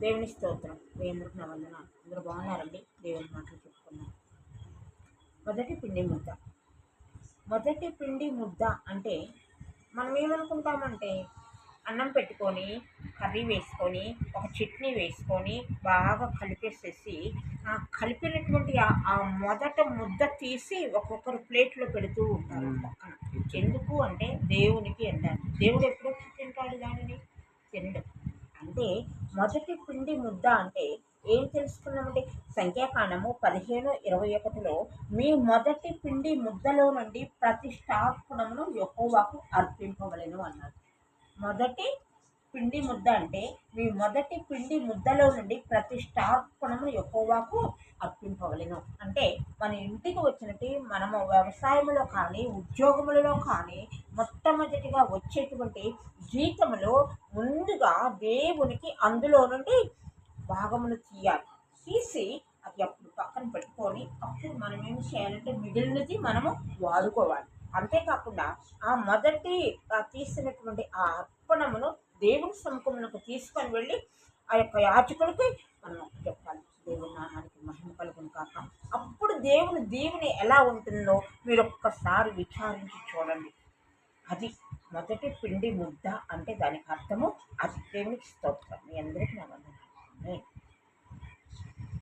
దేవుని స్తోత్రం. దేవునికి నా వందనాలు. అందరూ బాగున్నారండి. దేవుని మాటలు చెప్పుకున్నాం. మొదటి పిండి ముద్ద. మొదటి పిండి ముద్ద అంటే మనం ఏమనుకుంటామంటే అన్నం పెట్టుకొని కర్రీ వేసుకొని ఒక చట్నీ వేసుకొని బాగా కలిపేసేసి ఆ కలిపినటువంటి ఆ మొదట ముద్ద తీసి ఒక్కొక్కరు ప్లేట్లో పెడుతూ ఉంటారు పక్కన. ఎందుకు అంటే దేవునికి ఎండాలి. దేవుడు ఎప్పుడు తింటాడు దానిని? తినడు. అంటే మొదటి పిండి ముద్ద అంటే ఏం తెలుసుకున్నామంటే సంఖ్యాకాండము 15:21 మీ మొదటి పిండి ముద్దలో నుండి ప్రతిష్టార్పణమును యెహోవాకు అర్పింపవలెను అన్నాడు. మొదటి పిండి ముద్ద అంటే మీ మొదటి పిండి ముద్దలో నుండి ప్రతిష్టార్పణము యెహోవాకు అర్పింపవలెను. అంటే మన ఇంటికి వచ్చినట్టు మనము వ్యవసాయంలో కానీ ఉద్యోగములలో కానీ మొట్టమొదటిగా వచ్చేటువంటి జీతములో ముందుగా దేవునికి అందులో నుండి భాగమును తీయాలి. తీసి అది అప్పుడు పక్కన పెట్టుకొని అప్పుడు మనం ఏం చేయాలంటే మిగిలినది మనము వాడుకోవాలి. అంతేకాకుండా ఆ మొదటి తీసినటువంటి ఆ అర్పణమును దేవుని సముఖమునకు తీసుకొని వెళ్ళి ఆ యొక్క యాజకులకి మనం చెప్పాలి. దేవుని నామానికి మహిమ కలుగును కాక. అప్పుడు దేవుని దీవెన ఎలా ఉంటుందో మీరు ఒక్కసారి విచారించి చూడండి. అది మొదటి పిండి ముద్ద అంటే దానికి అర్థము. అది దేవునికి స్తోత్రం. మీ అందరికీ నా వందనాలు.